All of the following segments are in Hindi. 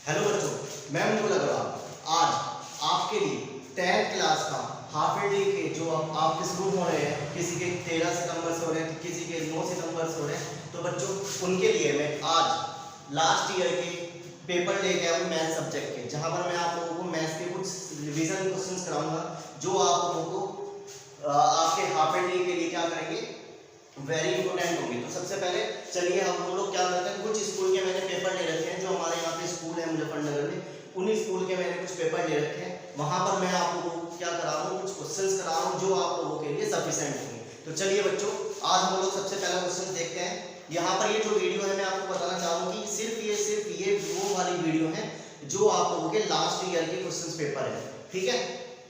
हेलो बच्चों, मैं मुकुल अग्रवाल। आज आपके लिए 10th क्लास का हाफ ईयरली के जो आपके शुरू हो रहे हैं, किसी के 13 सितंबर से हो रहे हैं, किसी के 9 सितंबर से हो रहे हैं, तो बच्चों उनके लिए मैं आज लास्ट ईयर के पेपर लेके आया हूँ मैथ्स सब्जेक्ट के, जहाँ पर मैं आप लोगों को मैथ्स के कुछ रिवीजन क्वेश्चंस कराऊंगा जो आप लोगों को आपके हाफ ईयरली के लिए क्या करेंगे, वेरी इंपॉर्टेंट होंगे। तो सबसे पहले चलिए हम लोग क्या करते हैं, कुछ स्कूल के मैंने पेपर ले रखे हैं, जो हमारे यहाँ पे स्कूल है मुजफ्फरनगर में, उन्हीं स्कूल के मैंने कुछ पेपर ले रखे हैं। वहां पर मैं आप लोगों को क्या करा रहा हूँ, कुछ क्वेश्चंस करा रहा हूँ जो आप लोगों के लिए सफिशिएंट होंगे। तो चलिए बच्चों, आज हम लोग सबसे पहला क्वेश्चन देखते हैं। यहाँ पर ये जो वीडियो है मैं आपको बताना चाहूँगी, सिर्फ ये वो वाली वीडियो है जो आप लोगों के लास्ट ईयर के क्वेश्चन पेपर है। ठीक है,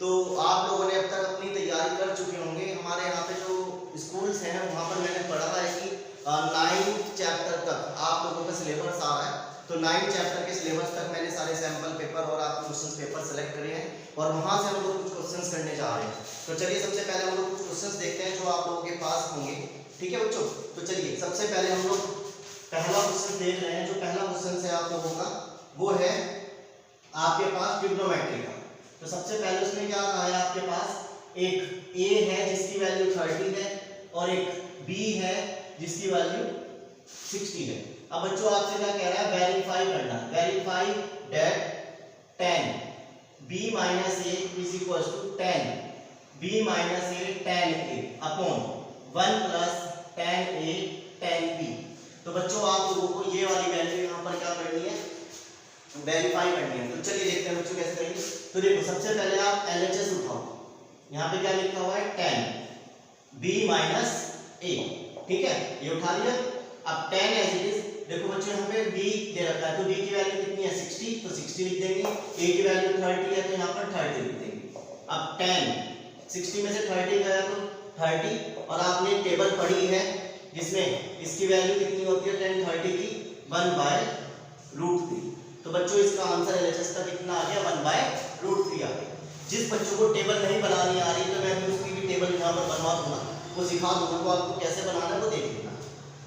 तो आप लोगों ने अब तक अपनी तैयारी कर चुके होंगे। हमारे यहाँ पे जो स्कूल्स हैं वहाँ पर मैंने पढ़ा है कि 9th चैप्टर तक आप लोगों का सिलेबस आ रहा है। तो 9th चैप्टर के सिलेबस तक मैंने सारे सैंपल पेपर और आपके क्वेश्चन पेपर सेलेक्ट करे हैं और वहाँ से हम लोग कुछ क्वेश्चंस करने जा रहे हैं। तो चलिए सबसे पहले हम लोग कुछ क्वेश्चंस देखते हैं जो आप लोगों के पास होंगे। ठीक है बच्चों, तो चलिए सबसे पहले हम लोग पहला क्वेश्चन देख रहे हैं। जो पहला क्वेश्चन है आप लोगों का वो है आपके पास ट्रिग्नोमेट्री का। तो सबसे पहले उसमें क्या कहा है, आपके पास एक a है जिसकी वैल्यू 30 है और एक b है जिसकी वैल्यू 60 है। अब बच्चों आपसे क्या कह रहा है, वेरीफाई करना। Verify that 10 b minus a is equal to 10 b minus a 10 a upon 1 plus 10 a 10 b। तो बच्चों आप लोगों को ये वाली वैल्यू यहाँ पर क्या करनी है, वेरीफाई करनी है। तो चलिए देखते हैं बच्चों कैसे करेंगे। तो देखो सबसे पहले आप LHS उठाओ। यहाँ पे क्या लिखा हुआ है, 10 b माइनस a। ठीक है, ये उठा लिया। अब 10 एज इट इज। देखो बच्चों यहाँ पे b दे रखा है, तो b की वैल्यू कितनी है, 60, तो 60 लिख देंगे। a की वैल्यू 30 है तो यहाँ पर 30 लिख देंगे। अब 10 60 में से 30 गया तो 30, और आपने टेबल पढ़ी है जिसमें इसकी वैल्यू कितनी होती है 10 30 की 1/√3। तो बच्चों इसका आंसर LHS का कितना आ गया, 1/√3 आ गया। जिस बच्चों को टेबल नहीं बनानी आ रही तो मैं भी उसकी भी टेबल यहाँ पर बनवा दूंगा, वो सिखा दूंगा, तो आपको कैसे बनाना है वो देख लेना।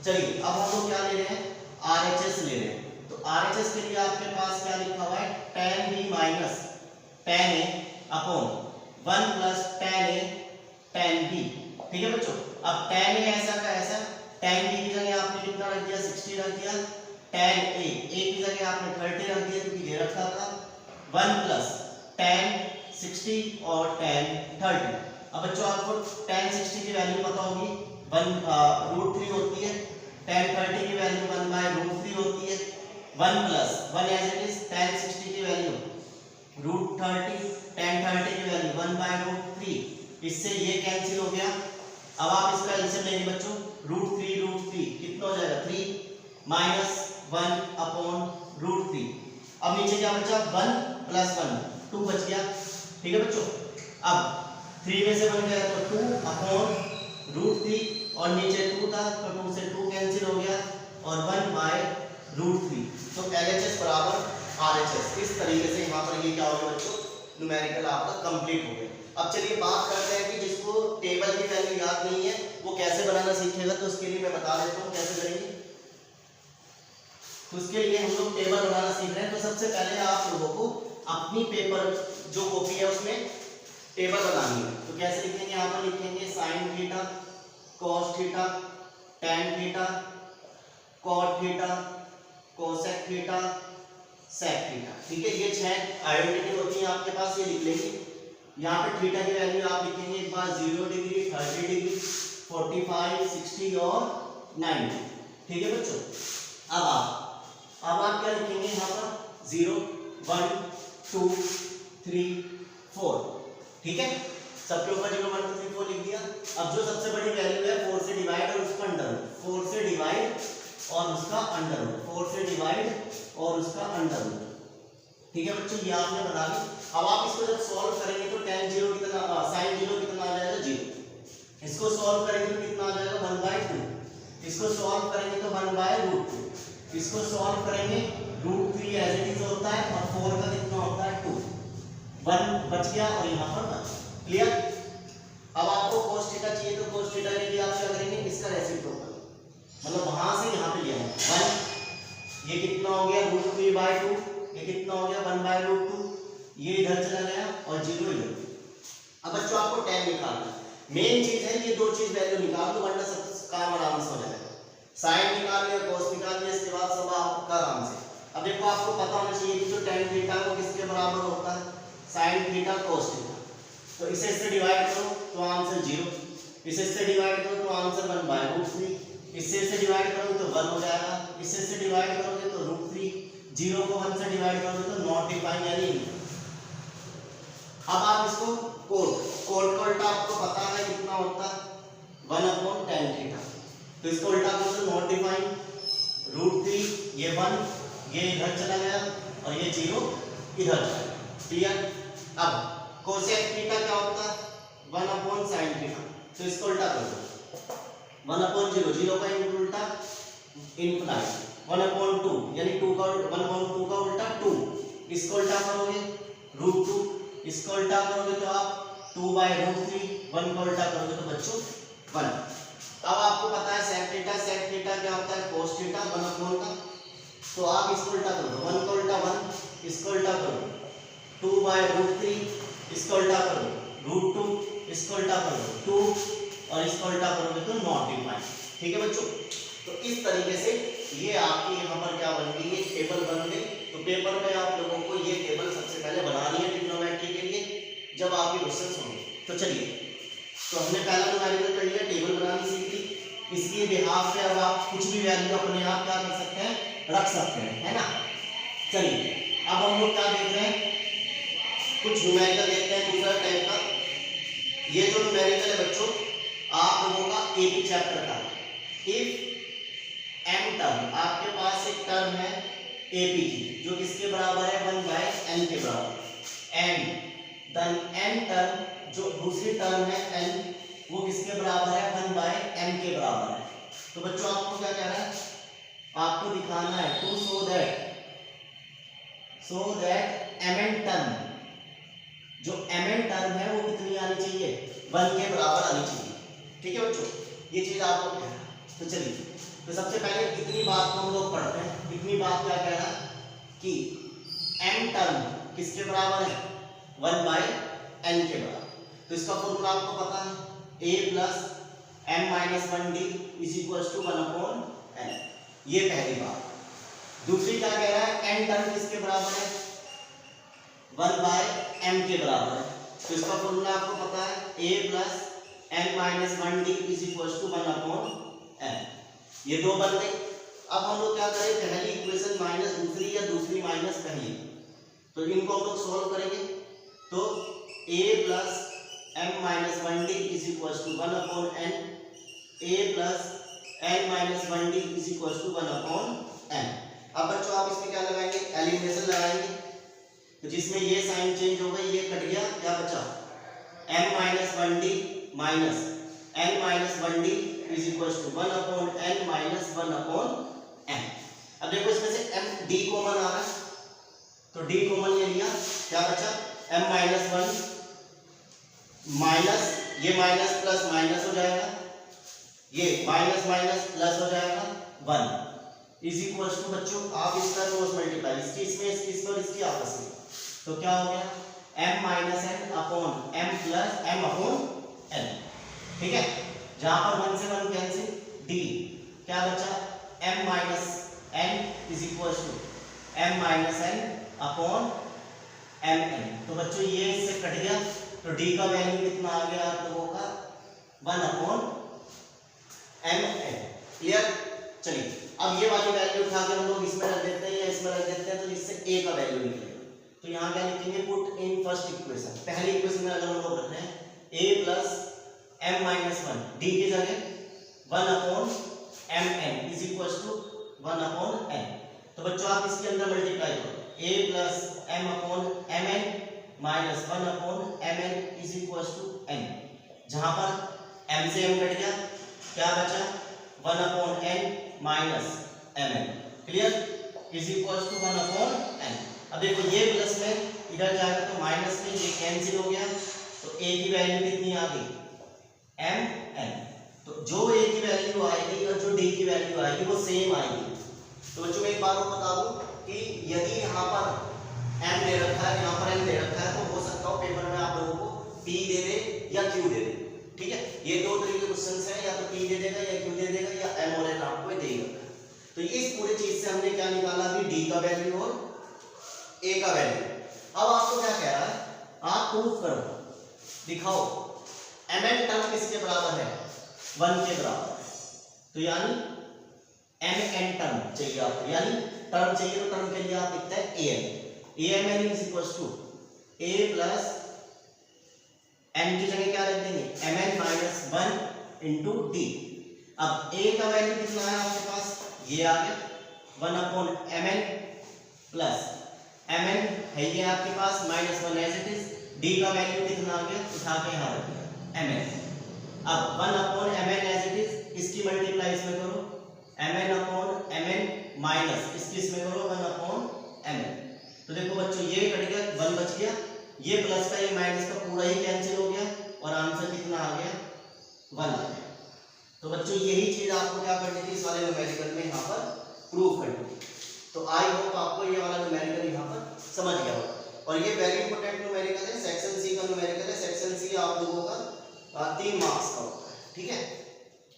चलिए अब हम लोग क्या ले रहे हैं, RHS ले रहे हैं। तो RHS के लिए आपके पास क्या लिखा हुआ है, 10b minus 10a upon 1 plus 10a 10b। ठीक है बच्चों, अब 10a ऐसा का ऐसा, 10b की जगह आपने कितना रख दिया, 60 रख दिया। 10a की जगह आपने 30 रख दिया क्योंकि दे रखा था। 1 प्लस 10 60 और 10 30। अब बच्चों आपको 10 60 की वैल्यू पता होगी, 1/√3 होती है। 10 30 की वैल्यू 1/√3 होती है। 1 प्लस 1 एज इट इज, 10 60 की वैल्यू √30, 10 30 की वैल्यू 1/√3। इससे ये कैंसिल हो गया। अब आप इसका एलसीएम लेंगे बच्चों, √3 कितना हो जाएगा, 3 माइनस 1 अपॉन √3। अब नीचे क्या बचा, 1 प्लस 1 2 बच गया। ठीक है बच्चों, अब 3 में से 1 गया तो 2 अपॉन √3 और नीचे 2 था तो 2 से 2 कैंसिल हो गया और 1/√3। तो LHS बराबर RHS। इस तरीके से यहाँ पर ये क्या हो गया बच्चों, न्यूमेरिकल आपका कंप्लीट हो गया। अब चलिए बात करते हैं कि जिसको टेबल की वैल्यू याद नहीं है वो कैसे बनाना सीखेगा। तो उसके लिए मैं बता देता हूँ कैसे करेंगे। तो उसके लिए हम लोग टेबल बनाना सीख रहे हैं। तो सबसे पहले आप लोगों को अपनी पेपर जो कॉपी है उसमें टेबल बनानी है। तो कैसे लिखेंगे, यहाँ पर लिखेंगे sin theta cos theta tan theta cot theta cosec theta sec theta. ठीक है, ये 6 आइडेंटिटी होती है आपके पास, ये लिख लेंगे। यहाँ पे थीटा की वैल्यू आप लिखेंगे एक बार 0 डिग्री 30 डिग्री 45 60 और 90। ठीक है बच्चों, अब आप क्या लिखेंगे, यहाँ पर 0 1 2 3 4। ठीक है, सबके ऊपर 0 1 2 3 4 लिख दिया। अब जो सबसे बड़ी वैल्यू है 4 से डिवाइड और उसका अंडर, 4 से डिवाइड और उसका अंडर, 4 से डिवाइड और उसका अंडर। ठीक है बच्चों, ये आपने बना ली। अब आप इसको जब सॉल्व करेंगे तो tan 0 कितना, sin 0 कितना आ जाएगा, 0। इसको सॉल्व करेंगे तो कितना आ जाएगा, 1/2। इसको सॉल्व करेंगे तो 1/√2। इसको सॉल्व करेंगे √3 एज इट इज होता है और 4 का कितना होता है, 2। 1 बच गया और यहाँ पर 1। क्लियर। अब आपको cos थीटा चाहिए तो cos थीटा के लिए आप क्या करेंगे, इसका रेसिप्रोकल, मतलब वहां से यहाँ पे लिया है 1। ये कितना हो गया, √3/2। ये कितना हो गया 1/√2, ये इधर चला गया और 0 इधर। अब बच्चों आपको tan निकालना है, मेन चीज है ये दो चीज वैल्यू निकाल दो वरना सब काम आराम से हो जाएगा। sin निकाल लिया, cos निकाल लिया, इसके बाद सब आपका आराम से। अब देखो आपको पता होना चाहिए कि जो tan थीटा वो किसके बराबर होता है, sin थीटा cos थीटा। तो इसे इससे डिवाइड करो तो आंसर 0, इसे इससे डिवाइड करो तो आंसर 1/√3, इससे इससे डिवाइड करोगे तो 1 हो जाएगा, इससे इससे डिवाइड करोगे तो √3, 0 को 1 से डिवाइड करोगे तो नॉट डिफाइन यानी। अब आप इसको कोट का उल्टा आपको पता है कितना होता है 1/tan थीटा, तो इसको उल्टा करो तो नॉट डिफाइन √3, ये 1 ये इधर चला गया और ये 0 इधर चला गया। क्लियर। अब कोसेक थीटा क्या होता है 1/sin थीटा, तो इसको उल्टा कर दो 1/0, 0 का उल्टा इनफिनाइट, 1/2 यानी 2 का 1/2 का उल्टा 2, इसको उल्टा करोगे √2, इसको उल्टा करोगे तो आप 2/√3, 1 का उल्टा करोगे तो बच्चों 1। अब आपको पता है sec थीटा क्या होता है cos थीटा 1/, का तो आप इसको उल्टा कर दो 1 का उल्टा 1, इसको उल्टा करो 2/√3, इसको उल्टा करो √2, इसको उल्टा करो 2 और इसको उल्टा करोगे तो नॉट डिफाइन। ठीक है बच्चों, तो इस तरीके से ये आपकी यहाँ पर क्या बन गई, ये टेबल बन गई। तो पेपर में आप लोगों को ये टेबल सबसे पहले बनानी है ट्रिग्नोमेट्री के लिए जब आपके क्वेश्चंस होंगे। तो चलिए, तो हमने पहला न्यूमेरिकल कर लिया, टेबल बनानी सीख ली। इसके बिहाफ पे अब आप कुछ भी वैल्यू अपने आप क्या कर सकते हैं, रख सकते हैं, है ना। चलिए अब हम लोग क्या देख रहे हैं, कुछ न्यूमेरिकल देखते हैं दूसरा टाइप का। ये जो न्यूमेरिकल है बच्चों आप लोगों का एपी चैप्टर का, इफ m टर्म, आपके पास एक टर्म है एपी की जो किसके बराबर है 1/n के बराबर, n देन n टर्म जो दूसरी टर्म है n वो किसके बराबर है 1/m के बराबर है। तो बच्चों आपको क्या कह रहा है, आपको दिखाना है to show that mn term, जो mn टर्म है वो कितनी आनी चाहिए 1 के बराबर आनी चाहिए। ठीक है बच्चों, ये चीज आपको कह रहा है। तो चलिए, तो सबसे पहले इतनी बात को हम लोग पढ़ते हैं। इतनी बात क्या कह रहा कि m टर्म किसके बराबर है 1/n के बराबर। तो इसका फॉर्मूला आपको पता है a + m-1d = 1/n। ये पहली बात। दूसरी क्या कह रहा है, n टर्म किसके बराबर है 1/m के बराबर है। तो इसका फॉर्मूला आपको पता है a + m-1d = 1/n। ये दो बन गई। अब हम लोग क्या करें, पहली इक्वेशन माइनस दूसरी या दूसरी माइनस पहली, तो इनको हम लोग सॉल्व करेंगे। तो a + m-1d = 1/n, a + n-1d = 1/n। अब बच्चों आप इसमें क्या लगाएंगे, एलिमिनेशन लगाएंगे। तो जिसमें ये साइन चेंज हो गई, ये कट गया, क्या बचा m-1d minus n-1d = 1/n - 1/n। अब देखो इसमें से m d कॉमन आ रहा है, तो d कॉमन ले लिया, क्या बचा m-1 माइनस ये माइनस प्लस माइनस हो जाएगा, ये माइनस माइनस प्लस हो जाएगा 1 = बच्चों आप इसका क्रॉस मल्टीप्लाई इसकी इसमें इस पर इसकी आपस में, तो क्या हो गया m - n/m + m/n। ठीक है, जहां पर 1 से 1 कैंसिल, d क्या बचा m - n = m-n/mn। तो बच्चों ये इससे कट गया, तो d का वैल्यू कितना आ गया आप लोगों का 1/mn। क्लियर। चलिए अब ये वाली वैल्यू उठा के हम लोग इसमें रख देते हैं या इसमें रख देते हैं, तो इससे a का वैल्यू निकलेगा। तो यहाँ क्या लिखेंगे, पुट इन फर्स्ट इक्वेशन। पहली इक्वेशन में अगर हम लोग रख रहे हैं a + m-1 d की जगह 1/mn = 1/n। तो बच्चों आप इसके अंदर मल्टीप्लाई करो, a + m/mn - 1/mn = n। जहां पर m से m कट गया, क्या बचा 1/n - mn। Clear, = 1/n। अब देखो ये प्लस में इधर जाएगा तो माइनस में ये कैंसिल हो गया, तो a की वैल्यू कितनी आ गई mn। तो जो a की वैल्यू आएगी और जो d की वैल्यू आएगी वो सेम आएगी। तो बच्चों मैं एक बात बता दूं कि यदि यहाँ पर है, यहाँ पर n दे रखा है, तो हो सकता हो पेपर में आप लोगों को p दे दे या q दे दे। ठीक है, ये दो तरीके के क्वेश्चंस हैं, या तो p दे देगा या q दे देगा या m और n आपको देगा। तो इस पूरे चीज से हमने क्या निकाला अभी, d का वैल्यू और a का वैल्यू। अब आपको क्या कह रहा है, आप प्रूफ करो, दिखाओ mn टर्म किसके बराबर है, 1 के बराबर है। तो यानी mn टर्म चाहिए आपको, यानी टर्म चाहिए तो टर्म के लिए आप लिखते हैं amn is equal to a plus n की जगह क्या रख देंगे, mn माइनस 1 इंटू डी। अब a का वैल्यू कितना है आपके पास, ये आ गया 1 अपॉन mn प्लस mn है ये आपके पास minus 1 as it is. d का वैल्यू कितना आ गया, उठा के यहाँ रख दिया mn। अब 1 upon mn as it is, इसकी मल्टीप्लाई इसमें करो, mn अपॉन mn माइनस इसकी इसमें करो 1 अपॉन mn। तो देखो बच्चों ये कट गया, 1 बच गया, ये प्लस का ये माइनस का पूरा ही कैंसिल हो गया और आंसर कितना आ गया, 1 आ गया। तो बच्चों यही चीज आपको क्या करनी थी, इस वाले न्यूमेरिकल में यहाँ पर प्रूव करनी थी। तो आई होप आपको ये वाला न्यूमेरिकल यहाँ पर समझ गया होगा। और ये वेरी इंपॉर्टेंट न्यूमेरिकल है, सेक्शन सी का न्यूमेरिकल है। सेक्शन सी आप लोगों का 3 मार्क्स का होता है। ठीक है,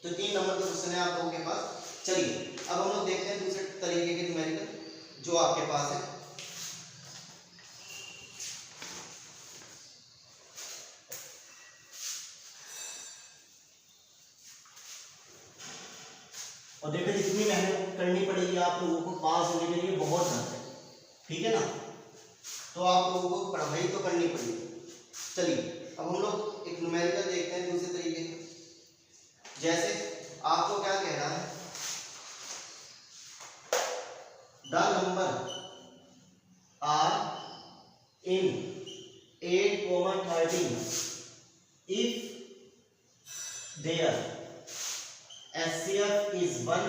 तो 3 नंबर का क्वेश्चन है आप लोगों के पास। चलिए अब हम लोग देखते हैं दूसरे तरीके के न्यूमेरिकल जो आपके पास है। और देखो जितनी मेहनत करनी पड़ेगी आप लोगों को पास होने के लिए, बहुत ज़्यादा है। ठीक है ना, तो आप लोगों को पढ़ाई तो करनी पड़ेगी। चलिए अब हम लोग एक न्यूमेरिकल देखते हैं दूसरे तरीके के। जैसे आपको क्या कह रहा है, the number are in 8,13 if there HCF is 1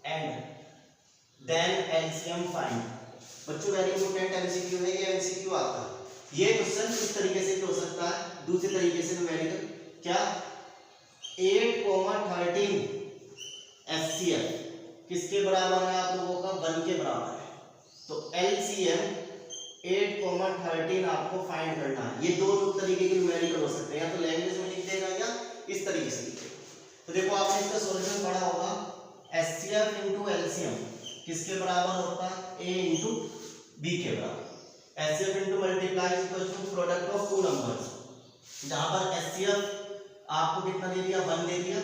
and then LCM find। बच्चों वेरी इंपॉर्टेंट MCQ है, ये MCQ आता है। ये क्वेश्चन इस तरीके से भी हो सकता है, दूसरे तरीके से न्यूमेरिकल क्या, 8,13 HCF किसके बराबर है आप लोगों का, 1 के बराबर है। तो LCM 8,13 आपको फाइंड करना है। ये दो तरीके के न्यूमेरिकल हो सकते हैं, या तो लैंग्वेज में लिख देगा या इस तरीके से लिख देगा। तो देखो आपने इसका सॉल्यूशन पढ़ा होगा, HCF इंटू LCM किसके बराबर होता है, A इंटू B के बराबर। HCF into multiply equal to product of 2 numbers, जहां पर HCF आपको कितना दे दिया, 1 दे दिया,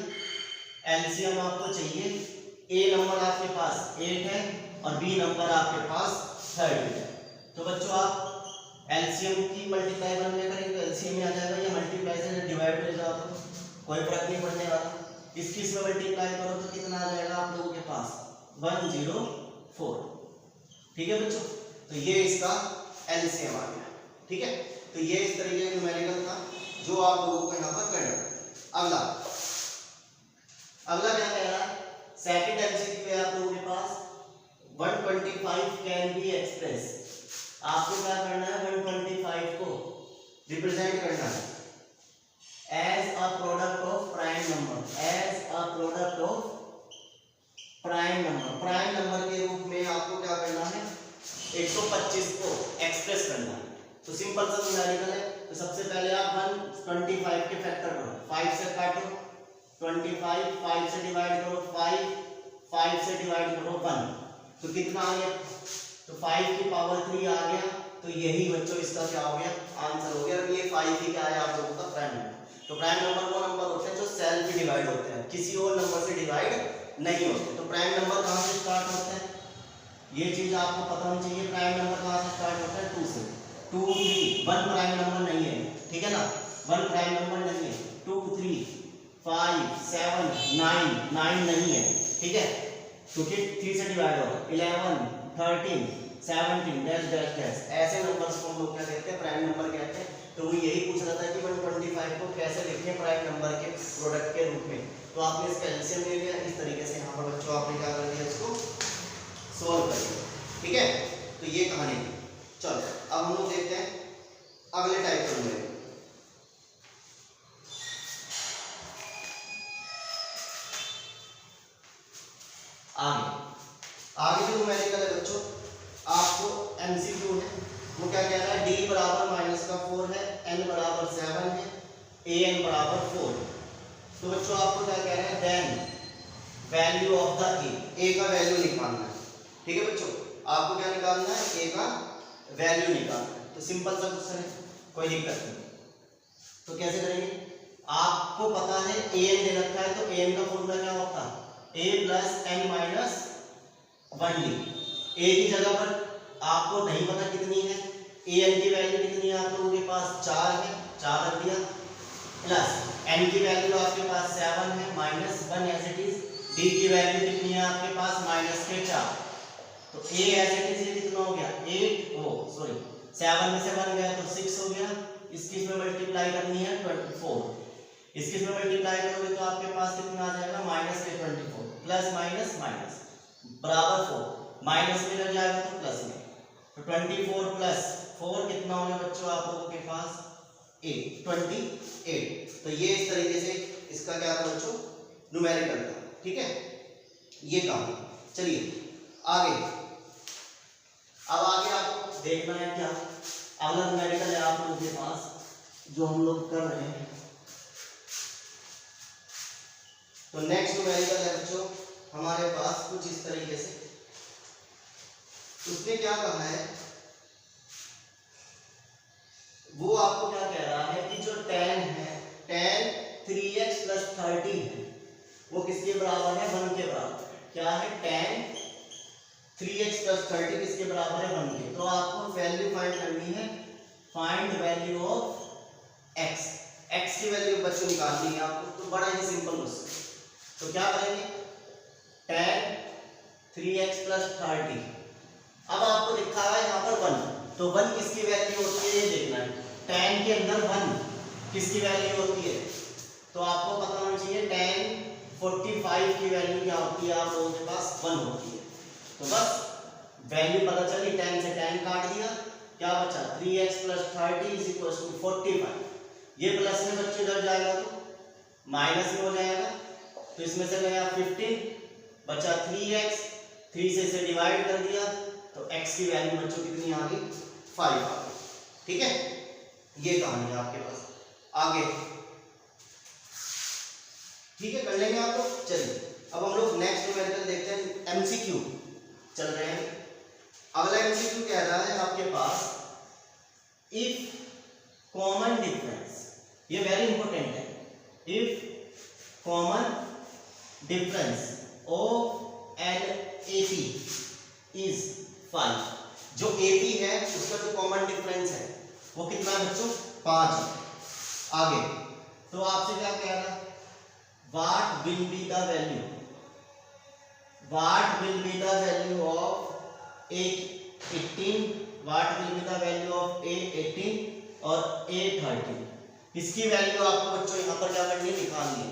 LCM आपको चाहिए, A नंबर आपके पास 8 है और B नंबर आपके पास 30 है। तो बच्चों आप LCM की मल्टीप्लाई 1 में करेंगे तो LCM में आ जाएगा, या मल्टीप्लाई से डिवाइड हो जाएगा तो कोई फर्क नहीं पड़ने वाला। इसकी इसमें मल्टीप्लाई करो तो कितना आ जाएगा आप लोगों के पास, 104। ठीक है बच्चों, तो ये इसका एलसीएम आ गया। ठीक है, तो ये इस तरीके का न्यूमेरिकल था जो आप लोगों को यहाँ पर करना है। अगला क्या कह रहा है, सेकंड एमसीक्यू है आप लोगों के पास, 125 कैन बी एक्सप्रेस। आपको क्या करना है, 125 को रिप्रेजेंट करना है as a product of prime number, as a product of prime number। Prime number के रूप में आपको क्या करना है, 125 को एक्सप्रेस करना है। तो सिंपल सा न्यूमेरिकल है। तो सबसे पहले आप 125 के फैक्टर करो, 5 से काटो 25, 5 से डिवाइड करो 5, 5 से डिवाइड करो 1, तो कितना आ गया, तो 5 की पावर 3 आ गया। तो यही बच्चों इसका क्या हो गया, आंसर हो गया। ये 5 ही क्या है आप लोगों का प्राइम नंबर। तो प्राइम नंबर वो नंबर होते हैं जो सेल्फ डिवाइड होते हैं, किसी और नंबर से डिवाइड नहीं होते। तो प्राइम नंबर कहाँ से स्टार्ट होते हैं, ये चीज आपको पता होनी चाहिए। प्राइम नंबर कहाँ से स्टार्ट होता है, 2 से। 2, 3, 1 प्राइम नंबर नहीं है, ठीक है ना, 1 प्राइम नंबर नहीं है। 2, 3, 5, 7, 9 नहीं है, ठीक है, क्योंकि 3 से डिवाइड होगा। 11, 13, 17 डैश डैश डैश, ऐसे नंबर्स को हम लोग क्या कहते हैं, प्राइम नंबर कहते हैं। तो वो यही पूछ रहा था कि 125 को कैसे लिखें प्राइम नंबर के प्रोडक्ट के रूप में। तो आपने इसका एलसीएम ले लिया, इस तरीके से यहाँ पर बच्चों आपने क्या कर दिया, इसको सॉल्व कर दिया। ठीक है, तो ये कहानी थी। चलो अब हम लोग देखते हैं अगले टाइप का न्यूमेरिकल। आगे जो न्यूमेरिकल है बच्चों, आपको एमसीक्यू है, वो क्या कह रहा है, डी बराबर माइनस का 4 है, एन बराबर 7 है, ए एन बराबर 4। तो बच्चों आपको क्या कह रहे हैं, then value of the A का वैल्यू निकालना है। ठीक है बच्चों, आपको क्या निकालना है, ए का वैल्यू निकालना है। तो सिंपल सा क्वेश्चन है, कोई दिक्कत नहीं। तो कैसे करेंगे, आपको पता है ए एन दे रखा है, तो ए एन का फॉर्मूला क्या होता है, ए प्लस एन माइनस 1d। ए की जगह पर आपको नहीं पता कितनी है, ए एन की वैल्यू कितनी है आप लोगों के पास 4 है, 4 रख दिया, प्लस एन की वैल्यू आपके पास 7 है, minus 1 as it is, d की वैल्यू कितनी है आपके पास माइनस के 4। तो ए एज इट इज कितना हो गया 8, ओ सॉरी 7 में से 1 गया तो 6 हो गया। इसकी इसमें मल्टीप्लाई करनी है 24, इसके इसमें मल्टीप्लाई करोगे तो आपके पास कितना आ जाएगा माइनस के 24, प्लस माइनस माइनस बराबर 4, माइनस में लग जाएगा तो प्लस में, तो 24 प्लस 4 कितना हो गया बच्चों आप लोगों के पास 8, 28। तो ये इस तरीके से इसका क्या था बच्चों, न्यूमेरिकल था। ठीक है, ये काम। चलिए आगे, अब आगे आपको देखना है क्या, अगला न्यूमेरिकल है आप लोगों के पास जो हम लोग कर रहे हैं। तो नेक्स्ट न्यूमेरिकल है बच्चों हमारे पास कुछ इस तरीके से। उसने क्या कहा है, वो आपको क्या कह रहा है कि जो tan है, tan 3x + 30 है, वो किसके बराबर है, 1 के बराबर। क्या है, tan 3x + 30 किसके बराबर है, 1 के। तो आपको वैल्यू फाइंड करनी है, find value of x। x की वैल्यू बच्चों निकालनी है आपको, तो बड़ा ही सिंपल क्वेश्चन। तो क्या करेंगे, tan 3x + 30, अब आपको लिखा है यहाँ पर 1, तो 1 किसकी वैल्यू होती है ये देखना है। tan के अंदर 1 किसकी वैल्यू होती है, तो आपको पता होना चाहिए tan 45 की वैल्यू क्या होती है आप लोगों के पास 1 होती है। तो बस वैल्यू पता चली, tan से tan काट दिया, क्या बचा 3x + 30 = 45। ये प्लस में बच्चे इधर जाएगा तो माइनस में हो जाएगा, तो इसमें से गया 15, बचा 3x, 3 से इसे डिवाइड कर दिया, तो x की वैल्यू बच्चों कितनी आ गई 5 आ गई। ठीक है, ये कहानी है आपके पास। आगे ठीक है, कर लेंगे आप लोग। चलिए अब हम लोग नेक्स्ट न्यूमेरिकल देखते हैं, एमसीक्यू चल रहे हैं। अगला एमसीक्यू कह रहा है आपके पास, इफ कॉमन डिफरेंस, ये वेरी इंपॉर्टेंट है, if common difference of an AP is 5। जो एपी है उसका जो कॉमन डिफरेंस है वो कितना है बच्चों 5। आगे तो आपसे क्या कह रहा है, what will be the value, what will be the value of 18, what will be the value of A18 और A13। इसकी वैल्यू आपको बच्चों यहाँ पर क्या करनी है, निकालनी है।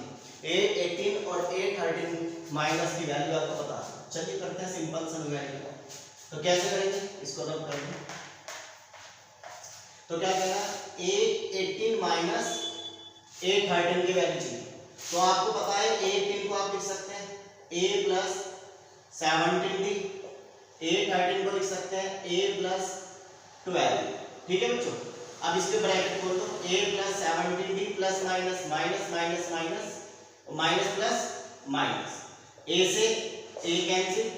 A18 और A13 माइनस की वैल्यू आपको पता है। चलिए करते हैं सिंपल सा न्यूमेरिकल। तो कैसे करेंगे, इसको रब करेंगे। तो क्या कहना है, A18 माइनस A13 की वैल्यू चाहिए। तो आपको पता है A18 को आप लिख सकते हैं A + 17D, A13 को लिख सकते हैं A + 12। ठीक है बच्चों, अब इसके ब्रैकेट खोल दो, A + 17D plus minus minus minus minus minus plus minus, A से A कैंसिल,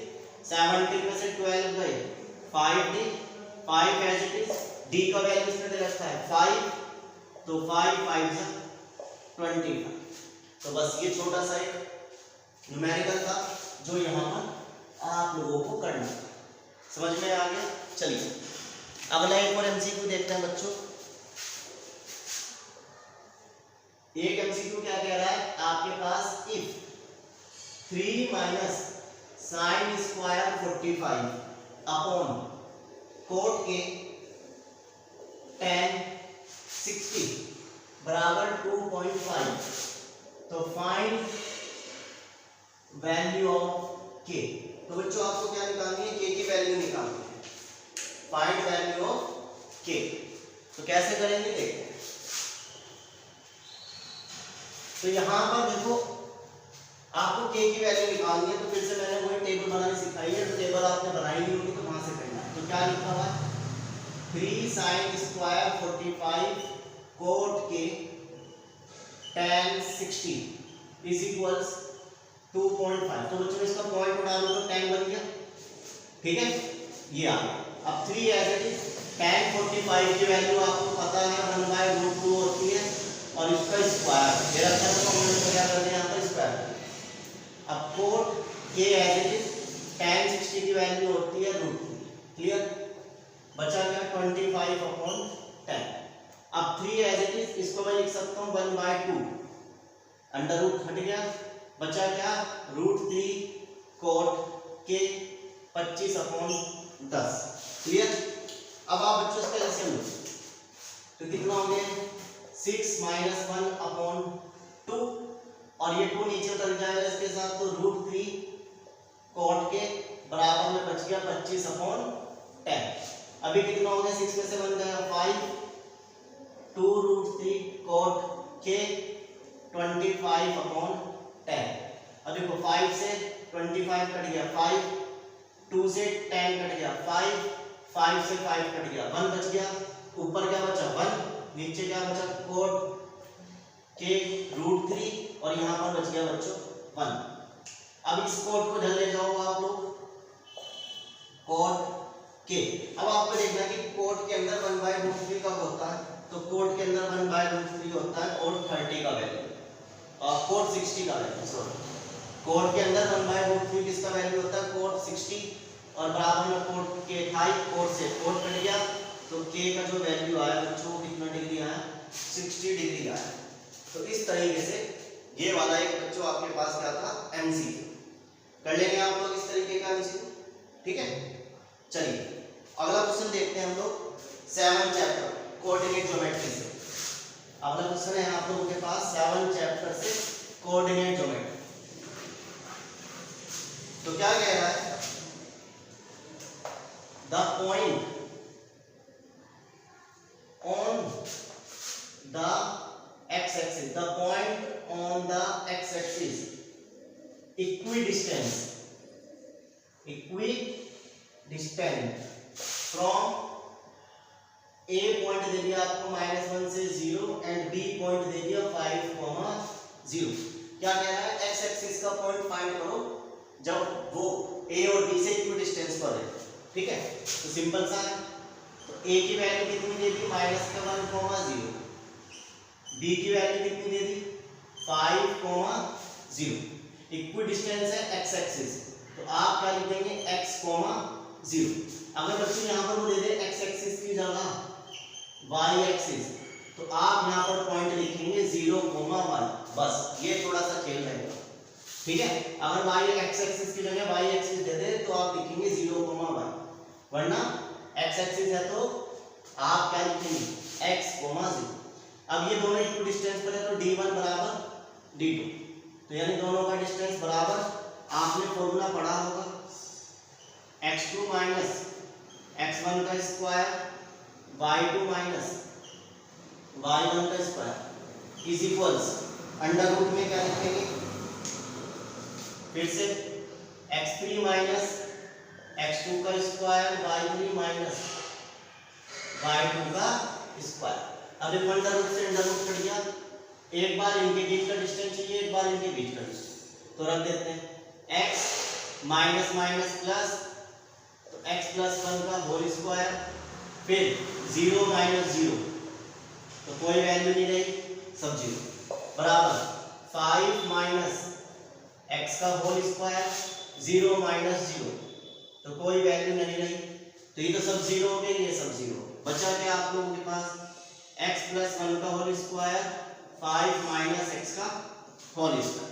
17 में से 12 गए, 5D, 5 as it is, D का वैल्यू इसमें दे रखा है 5, तो 5 5 से 25। तो बस ये छोटा सा एक न्यूमेरिकल था जो यहाँ पर आप लोगों को करना है। समझ में आ गया। चलिए अगला एक और एमसीक्यू देखते हैं बच्चों। एक एमसीक्यू क्या कह रहा है आपके पास, if 3 minus sin square 45 upon cot के tan 60 बराबर 2.5, तो फाइंड वैल्यू ऑफ k। तो बच्चों आपको क्या निकालनी है, k की वैल्यू निकालनी है, फाइंड वैल्यू ऑफ k। तो कैसे करेंगे देखते हैं। तो यहां पर देखो आपको k की वैल्यू निकालनी है, तो फिर से मैंने वही टेबल बनानी सिखाई है, तो टेबल आपने बनाई नहीं होगी तो वहां से करना है। तो क्या लिखा हुआ है, 3 साइन स्क्वायर 45 कोट के tan 60 इज इक्वल्स 2.5। तो बच्चों इसका पॉइंट उठा लो तो tan बन गया, ठीक है, ये आ गया। अब 3 एज इट इज tan 45 की वैल्यू आपको पता है 1/√2 होती है और इसका स्क्वायर ये रखा है तो हम इसको क्या कर दें यहाँ पर स्क्वायर। अब कोट के एज इट इज tan 60 की वैल्यू होती है √3, क्लियर, बचा क्या 25/10। अब 3 एज इट इज इसको मैं लिख सकता हूँ 1/2 अंडर रूट हट गया, बचा क्या √3 कोट के 25/10, क्लियर। अब आप बच्चों इसका एलसीएम लो तो कितना हो गया 6 - 1/2 और ये 2 नीचे उतर जाएगा इसके साथ तो √3 कोट के बराबर में बच गया 25/10। अभी कितना हो गया 6 में से बन गया 5 2 √3 कोट के 25/10। अब देखो 5 से 25 कट गया 5, 2 से 10 कट गया 5, 5 से 5 कट गया 1 बच गया, ऊपर क्या बचा 1, नीचे क्या बचा कोट के √3 और यहाँ पर बच गया बच्चों 1। अब इस कोट को ढल ले जाओ आप लोग कोट के। अब आपको देखना कि कोट के अंदर 1/√3 कब होता है, तो कोट के अंदर 1/√3 होता है कोट 30 का वैल्यू और कोट 60 का वैल्यू, सॉरी कोट के अंदर 1/√3 किसका वैल्यू होता है कोट 60 और बराबर में कोट के 28 कोट से कोट कट गया तो के का जो वैल्यू आया बच्चों कितना डिग्री आया 60 डिग्री आया। तो इस तरीके से ये वाला एक बच्चों आपके पास क्या था एमसीक्यू कर लेंगे आप लोग इस तरीके का एमसीक्यू, ठीक है। चलिए अगला क्वेश्चन देखते हैं हम लोग 7 चैप्टर कोऑर्डिनेट ज्योमेट्री से। अगला क्वेश्चन है आप लोगों के पास 7 चैप्टर से कोऑर्डिनेट ज्योमेट्री। तो क्या कह रहा है the point on the x-axis, the point on the x-axis equidistant from A point दे दिया आपको -1 से 0 एंड B पॉइंट दे दिया 5,0। क्या कह रहा है x एक्सिस का पॉइंट फाइंड करो जब वो A और B से इक्विडिस्टेंस पर है, ठीक है। तो सिंपल सा है, तो A की वैल्यू कितनी दे दी -1,0, B की वैल्यू कितनी दे दी 5,0। इक्विडिस्टेंस है x एक्सिस तो आप क्या लिखेंगे x, 0। अगर बच्चों यहाँ पर वो दे दे x एक्सिस की जगह y एक्सिस तो आप यहाँ पर पॉइंट लिखेंगे 0, 1, बस ये थोड़ा सा खेल रहेगा, ठीक है। अगर y x एक्सिस की जगह y एक्सिस दे दे तो आप लिखेंगे 0, 1, वरना x एक्सिस है तो आप क्या लिखेंगे x, 0। अब ये दोनों इक्विडिस्टेंस पर है तो d1 बराबर d2, तो यानी दोनों का डिस्टेंस बराबर, आपने फॉर्मूला पढ़ा होगा x2 माइनस x1 का स्क्वायर y2 माइनस y1 का square is equals under root में क्या लिखेंगे फिर से x3 माइनस x2 का स्क्वायर y3 माइनस y2 का स्क्वायर। अब ये अंडर रूट से अंडर रूट कट गया, एक बार इनके बीच का डिस्टेंस चाहिए, एक बार इनके बीच का डिस्टेंस, तो रख देते हैं x माइनस माइनस प्लस, तो x + 1 का होल स्क्वायर, फिर 0 - 0 तो कोई वैल्यू नहीं रही, सब 0 बराबर 5 - x का होल स्क्वायर 0 - 0 तो कोई वैल्यू नहीं रही, तो ये तो सब 0 हो गए, ये सब 0। बचा क्या आप लोगों के पास x + 1 का होल स्क्वायर 5 - x का होल स्क्वायर।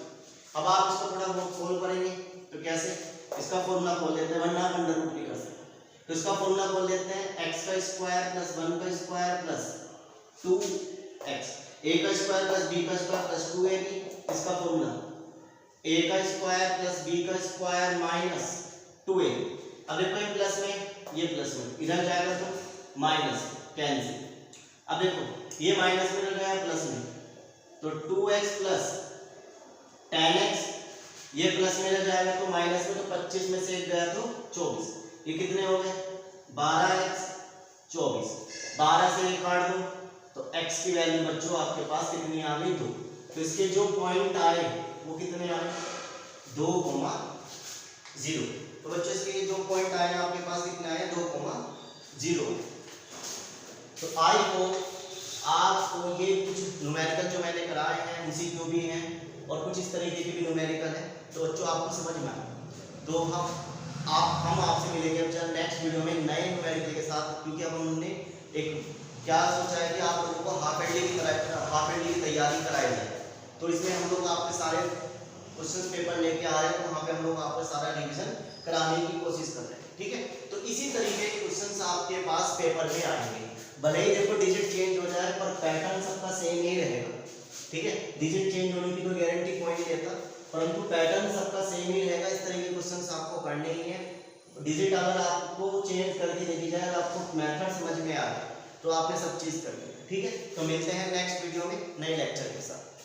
अब आप इसको थोड़ा बहुत सोल्व करेंगे तो कैसे, इसका फॉर्मूला खोल लेते हैं, वरना आप अंडर रूट भी कर सकते। तो इसका फॉर्मूला खोल लेते हैं x का स्क्वायर + 1 का स्क्वायर + 2x, a का स्क्वायर + b का स्क्वायर + 2ab। इसका फॉर्मूला a का स्क्वायर + b का स्क्वायर - 2a। अब देखो ये प्लस में ये प्लस में इधर जाएगा तो माइनस कैंसिल। अब देखो ये माइनस में गया प्लस में तो 2x + 10x, ये प्लस में जाएगा तो माइनस में, तो 25 में से 1 गया तो 24, ये कितने हो गए 12x 24। 12 से ये काट दो तो x की वैल्यू बच्चों आपके पास कितनी आ गई 2। तो इसके जो पॉइंट आए वो कितने आए 2, 0। तो बच्चों इसके जो पॉइंट आए आपके पास कितने आए 2, 0। तो आई होप आपको ये कुछ न्यूमेरिकल जो मैंने कराए हैं MCQ भी हैं और कुछ इस तरीके के भी न्यूमेरिकल हैं, तो बच्चों आपको समझ में आए। तो हम आपसे मिलेंगे अब नेक्स्ट वीडियो में नए न्यूमेरिकल के साथ, क्योंकि अब हमने एक क्या सोचा है कि आप लोगों को हाफ एयरली की तैयारी कराई जाए। तो इसमें हम लोग आपके सारे क्वेश्चन पेपर लेके आ रहे हैं, तो वहाँ पे हम लोग आपको सारा रिवीजन कराने की कोशिश कर रहे हैं, ठीक है। तो इसी तरीके के क्वेश्चन आपके पास पेपर में आएंगे, भले ही देखो डिजिट चेंज हो जाए पर पैटर्न सबका सेम ही रहेगा, ठीक है। डिजिट चेंज होने की कोई गारंटी कोई नहीं देता, परंतु पैटर्न सबका सेम ही रहेगा। इस तरह के क्वेश्चंस आपको करने ही है। डिजिट अगर आपको चेंज करके दे दी जाए, आपको मेथड समझ में आ जाए, तो आपने सब चीज़ कर ली, ठीक है। तो मिलते हैं नेक्स्ट वीडियो में नए लेक्चर के साथ।